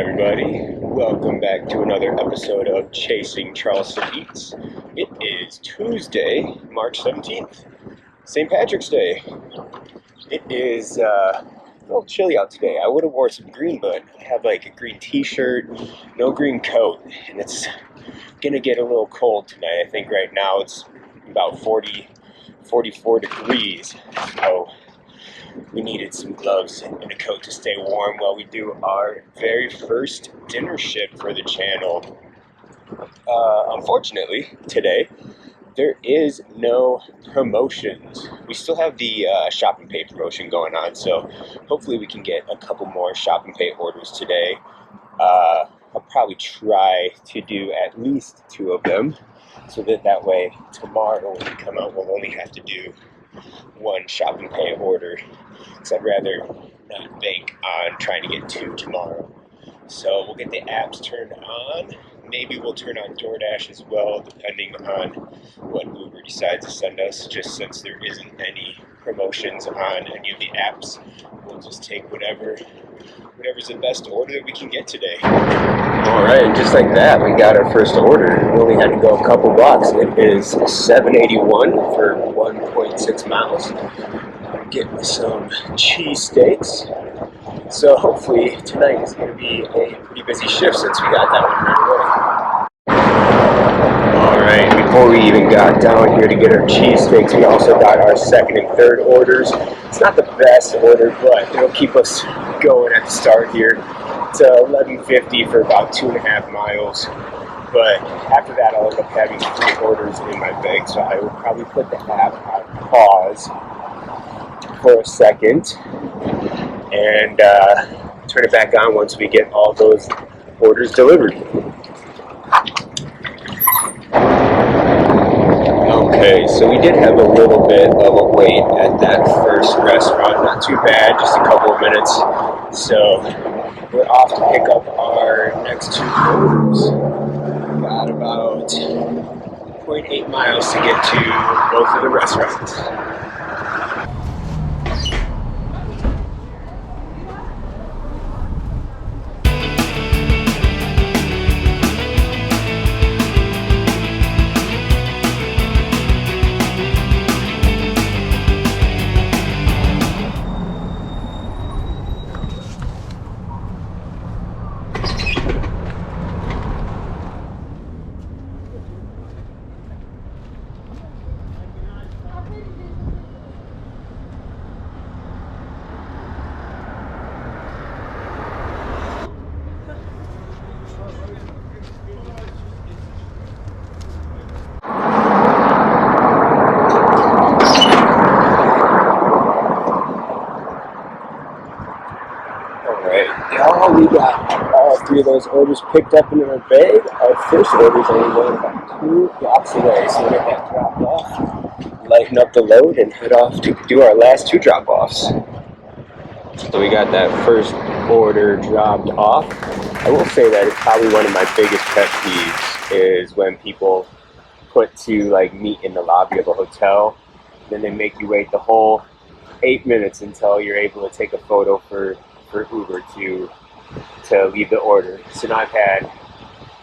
everybody? Welcome back to another episode of Chasing Charleston Eats. It is Tuesday, March 17th, St. Patrick's Day. It is a little chilly out today. I would have wore some green, but I have like a green t-shirt, no green coat, and it's gonna get a little cold tonight. I think right now it's about 44 degrees, so we needed some gloves and a coat to stay warm while we do our very first dinner shift for the channel. Unfortunately, today, there is no promotions. We still have the shop and pay promotion going on, so hopefully we can get a couple more shop and pay orders today. I'll probably try to do at least 2 of them, so that way tomorrow when we come out we'll only have to do 1 shop and pay order, because I'd rather not bank on trying to get 2 tomorrow. So we'll get the apps turned on. Maybe we'll turn on DoorDash as well, depending on what Uber decides to send us. Just since there isn't any promotions on any of the apps, we'll just take whatever's the best order that we can get today. Alright, just like that, we got our first order. We only had to go a couple blocks. It is $7.81 for 1.6 miles. I'm getting some cheesesteaks. So hopefully tonight is going to be a pretty busy shift since we got that one right away. Alright, before we even got down here to get our cheesesteaks, we also got our second and third orders. It's not the best order, but it'll keep us going at the start here. It's $11.50 for about 2.5 miles. But after that, I'll end up having 3 orders in my bag, so I will probably put the app on pause for a second and turn it back on once we get all those orders delivered. Okay, so we did have a little bit of a wait at that first restaurant. Not too bad, just a couple of minutes. So we're off to pick up our next 2 orders. Got about 0.8 miles to get to both of the restaurants. We got all 3 of those orders picked up into our bag. Our first order is only going about 2 blocks away, so we'll get that dropped off, lighten up the load, and head off to do our last 2 drop-offs. So we got that first order dropped off. I will say that it's probably one of my biggest pet peeves is when people put to meet in the lobby of a hotel, then they make you wait the whole 8 minutes until you're able to take a photo for Uber to leave the order. So now I've had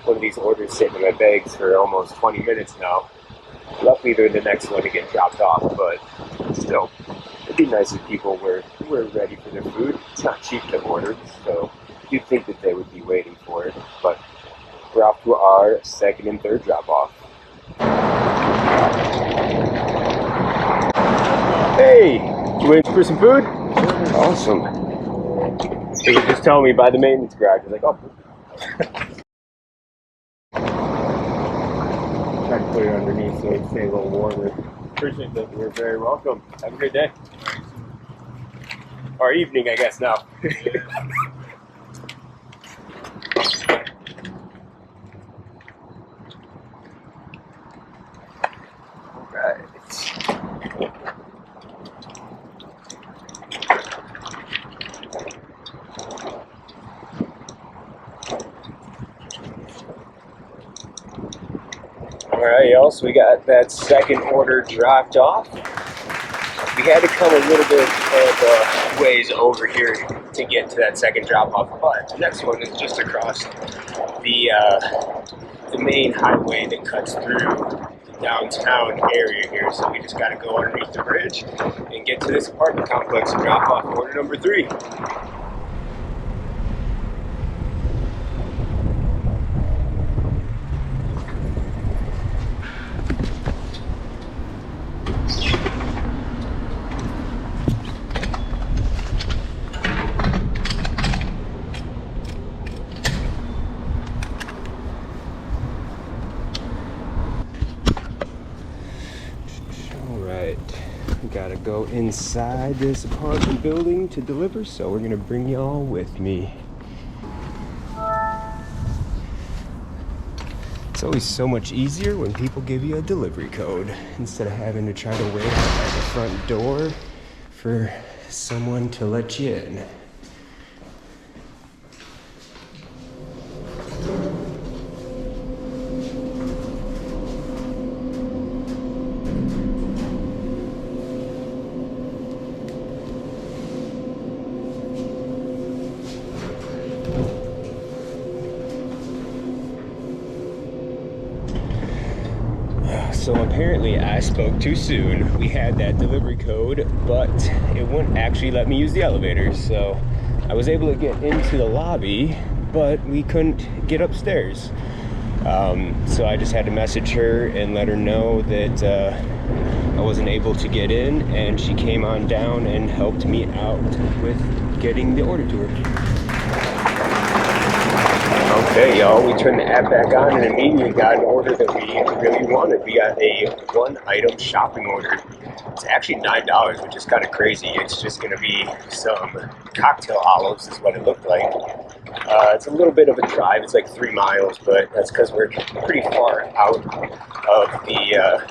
one of these orders sitting in my bags for almost 20 minutes now. Luckily they're the next one to get dropped off, but still, it'd be nice if people were ready for their food. It's not cheap to order, so you'd think that they would be waiting for it, but we're off to our second and third drop off. Hey, you waiting for some food? Awesome. He was just telling me by the maintenance garage. I was like, oh. Try to put it underneath so it stays a little warmer. Appreciate that. You're very welcome. Have a great day. Or evening, I guess, now. Alright. Alright, y'all, so we got that second order dropped off. We had to come a little bit of ways over here to get to that second drop off, but the next one is just across the main highway that cuts through the downtown area here. So we just got to go underneath the bridge and get to this apartment complex and drop off order number 3. We gotta go inside this apartment building to deliver, so we're gonna bring y'all with me. It's always so much easier when people give you a delivery code instead of having to try to wait at the front door for someone to let you in. So apparently I spoke too soon. We had that delivery code, but it wouldn't actually let me use the elevator. So I was able to get into the lobby, but we couldn't get upstairs. So I just had to message her and let her know that I wasn't able to get in, and she came on down and helped me out with getting the order to her. Okay, y'all, we turned the app back on and immediately got an order that we really wanted. We got a 1-item shopping order. It's actually $9, which is kind of crazy. It's just going to be some cocktail olives is what it looked like. It's a little bit of a drive. It's like 3 miles, but that's because we're pretty far out of the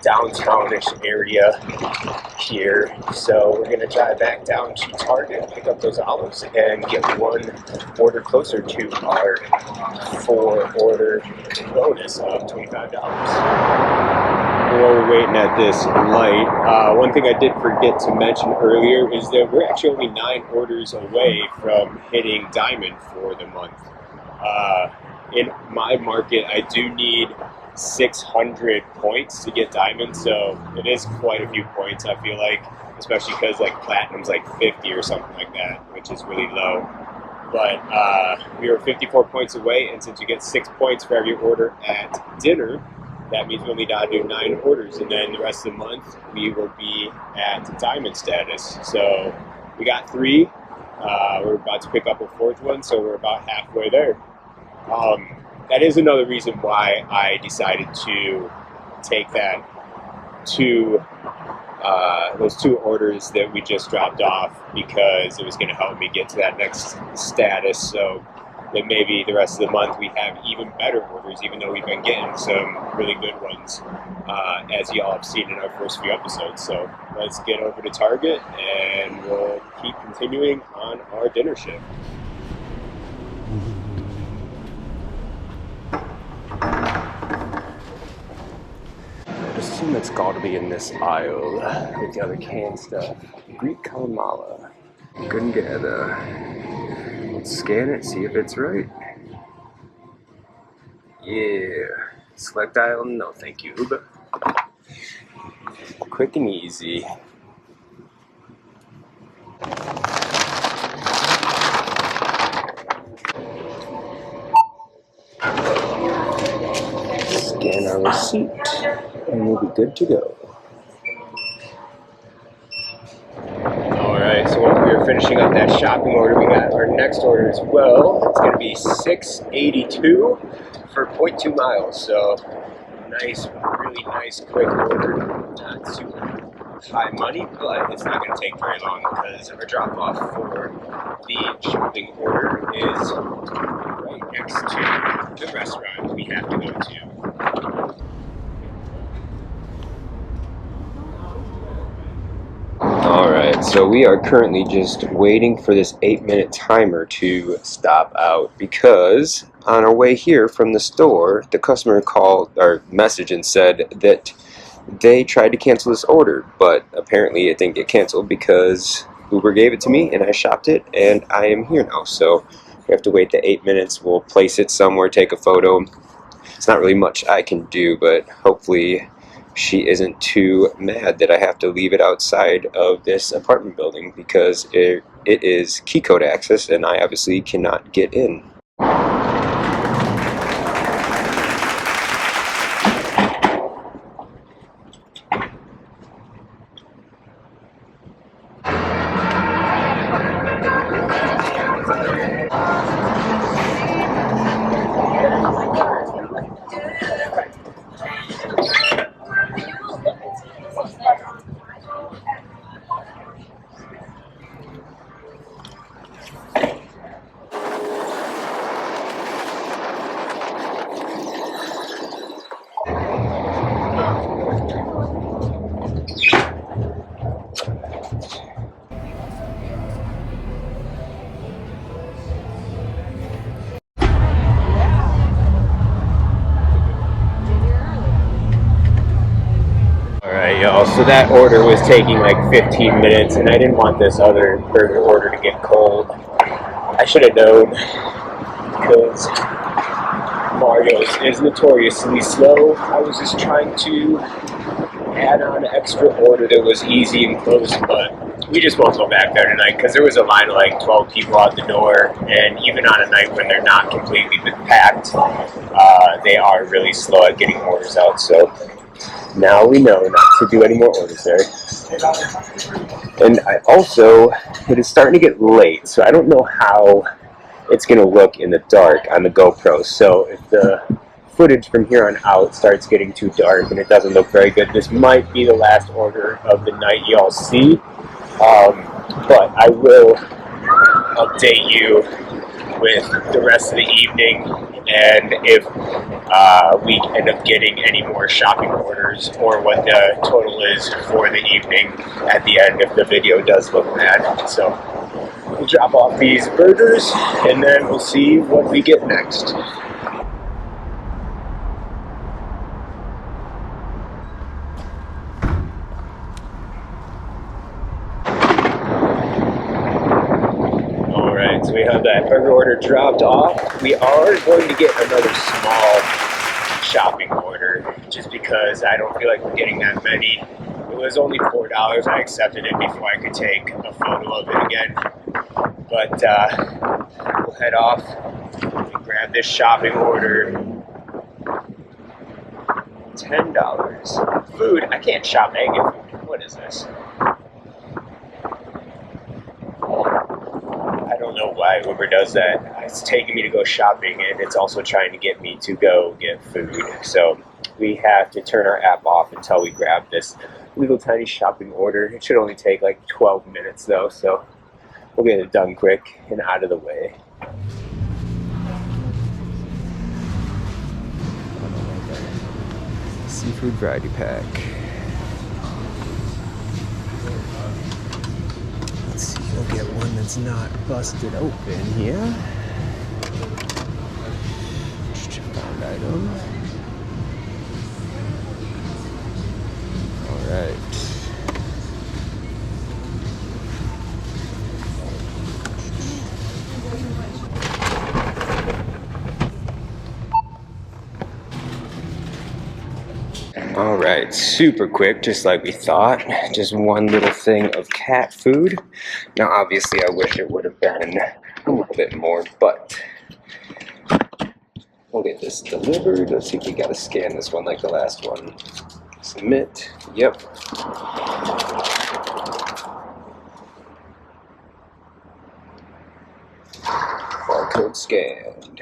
downtownish area here. So we're gonna drive back down to Target, pick up those olives, and get one order closer to our 4-order bonus of $25. While we're waiting at this light, one thing I did forget to mention earlier is that we're actually only 9 orders away from hitting Diamond for the month. In my market, I do need 600 points to get Diamond, so it is quite a few points, I feel like, especially because like Platinum's like 50 or something like that, which is really low. But we were 54 points away, and since you get 6 points for every order at dinner, that means we only gotta do 9 orders, and then the rest of the month we will be at Diamond status. So we got 3. We're about to pick up a 4th one, so we're about halfway there. That is another reason why I decided to take that those 2 orders that we just dropped off, because it was going to help me get to that next status, so that maybe the rest of the month we have even better orders, even though we've been getting some really good ones, as y'all have seen in our first few episodes. So let's get over to Target and we'll keep continuing on our dinner shift. I assume it's got to be in this aisle with the other canned stuff. Greek Kalamala. Good and gather. Let's scan it, see if it's right. Yeah. Select aisle, no thank you. Quick and easy. Scan our receipt, and we'll be good to go. Alright, so while we were finishing up that shopping order, we got our next order as well. It's going to be $6.82 for 0.2 miles. So, nice, really nice, quick order. Not super high money, but it's not going to take very long because our drop off for the shopping order is right next to the restaurant we have to go to. Alright, so we are currently just waiting for this 8-minute timer to stop out, because on our way here from the store, the customer called or messaged and said that they tried to cancel this order, but apparently it didn't get canceled because Uber gave it to me, and I shopped it, and I am here now. So we have to wait the 8 minutes. We'll place it somewhere, take a photo. It's not really much I can do, but hopefully she isn't too mad that I have to leave it outside of this apartment building because it is key code access, and I obviously cannot get in. Alright, y'all, so that order was taking like 15 minutes, and I didn't want this other burger order to get cold. I should have known, because Mario's is notoriously slow. I was just trying to add on an extra order that was easy and close, but we just won't go back there tonight because there was a line of like 12 people out the door, and even on a night when they're not completely packed, they are really slow at getting orders out. So now we know not to do any more orders there. And I also, it is starting to get late, so I don't know how it's going to look in the dark on the GoPro. So if the footage from here on out starts getting too dark and it doesn't look very good, this might be the last order of the night y'all see. But I will update you with the rest of the evening, and if we end up getting any more shopping orders or what the total is for the evening at the end if the video does look bad. So we'll drop off these burgers and then we'll see what we get next. Alright, so we have that burger order dropped off. We are going to get another small shopping order just because I don't feel like we're getting that many. It was only $4. I accepted it before I could take a photo of it again. But we'll head off and grab this shopping order. $10. Food? I can't shop and get food. What is this? I don't know why Uber does that. It's taking me to go shopping, and it's also trying to get me to go get food. So we have to turn our app off until we grab this little tiny shopping order. It should only take like 12 minutes though, so we'll get it done quick and out of the way. Seafood variety pack. Let's see, we'll get one that's not busted open here. Found item. Alright. Alright, super quick, just like we thought. Just one little thing of cat food. Now obviously I wish it would have been a little bit more, but we'll get this delivered. Let's see if we gotta scan this one like the last one. Submit. Yep. Barcode scanned.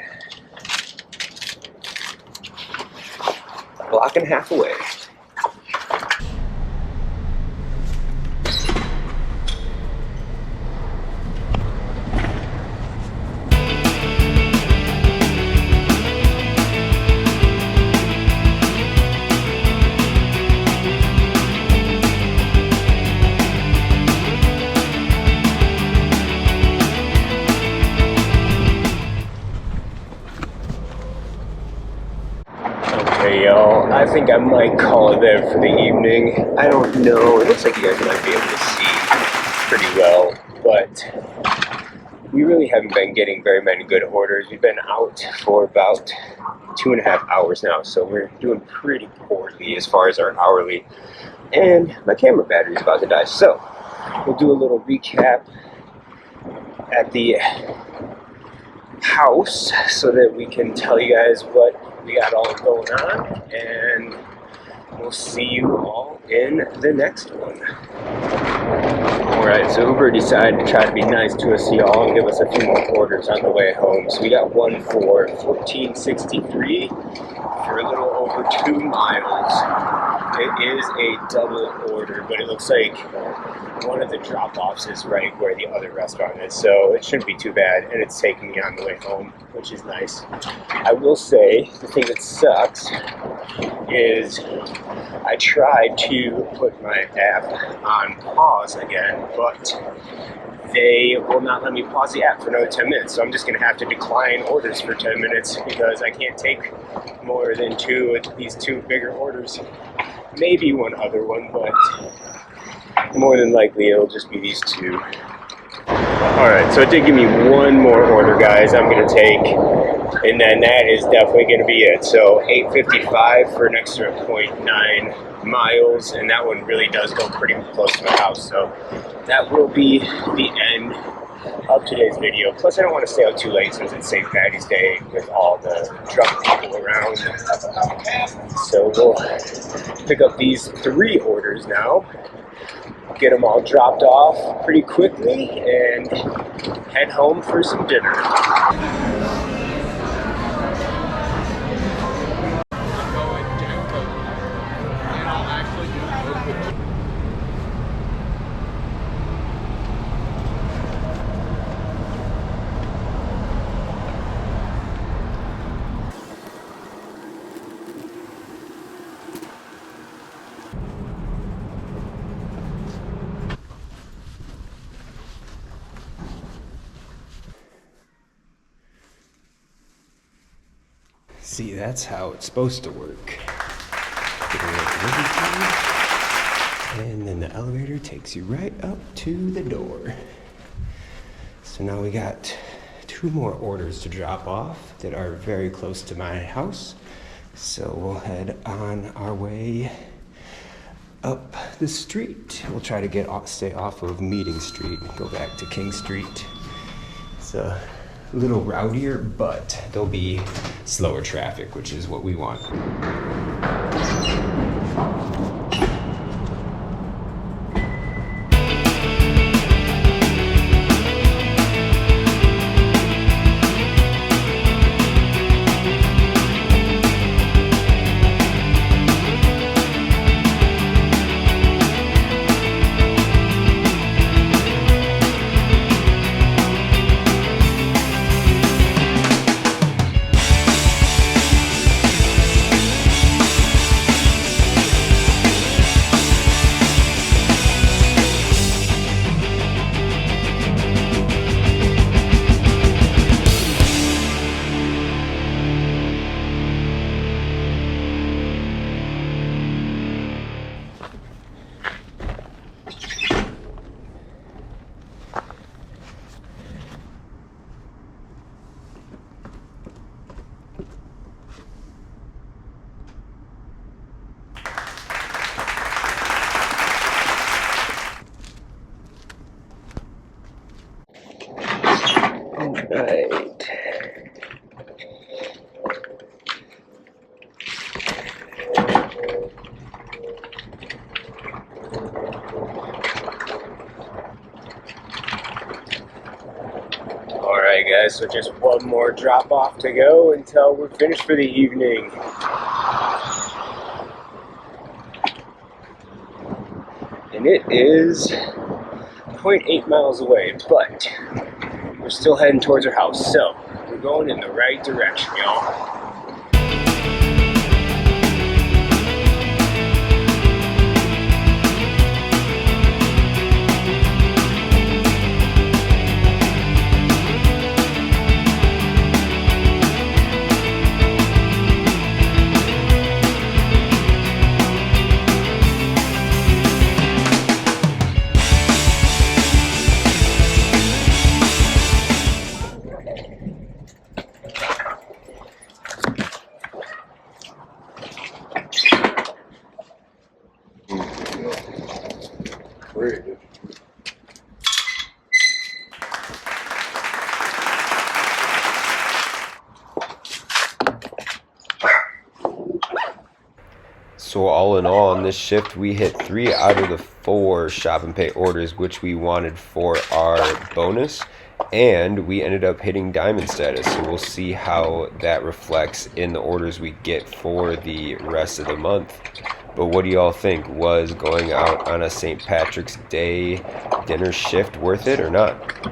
Block and a half away. Okay, y'all, I think I might call it there for the evening. I don't know. It looks like you guys might be able to see pretty well, but we really haven't been getting very many good orders. We've been out for about 2.5 hours now, so we're doing pretty poorly as far as our hourly. And my camera battery is about to die, so we'll do a little recap at the house so that we can tell you guys what we got all going on, and we'll see you all in the next one. Alright, so Uber decided to try to be nice to us, y'all, and give us a few more orders on the way home. So we got one for $14.63 for a little over 2 miles. It is a double order, but it looks like one of the drop-offs is right where the other restaurant is, so it shouldn't be too bad, and it's taking me on the way home, which is nice. I will say, the thing that sucks is I tried to put my app on pause again, but they will not let me pause the app for another 10 minutes, so I'm just going to have to decline orders for 10 minutes because I can't take more than these two bigger orders. Maybe one other one, but more than likely it'll just be these two. Alright, so it did give me one more order, guys, I'm going to take, and then that is definitely going to be it. So $8.55 for an extra 0.9 miles, and that one really does go pretty close to my house, so that will be the end of today's video. Plus, I don't want to stay out too late since it's St. Patty's Day with all the drunk people around. So we'll pick up these 3 orders now, get them all dropped off pretty quickly, and head home for some dinner. See, that's how it's supposed to work. And then the elevator takes you right up to the door. So now we got 2 more orders to drop off that are very close to my house. So we'll head on our way up the street. We'll try to stay off of Meeting Street, go back to King Street. So a little rowdier, but there'll be slower traffic, which is what we want. Right. Alright guys, so just one more drop off to go until we're finished for the evening. And it is 0.8 miles away, but we're still heading towards our house, so we're going in the right direction, y'all. Great. So all in all, on this shift, we hit 3 out of the 4 shop and pay orders, which we wanted for our bonus, and we ended up hitting diamond status. So we'll see how that reflects in the orders we get for the rest of the month. But what do y'all think? Was going out on a St. Patrick's Day dinner shift worth it or not?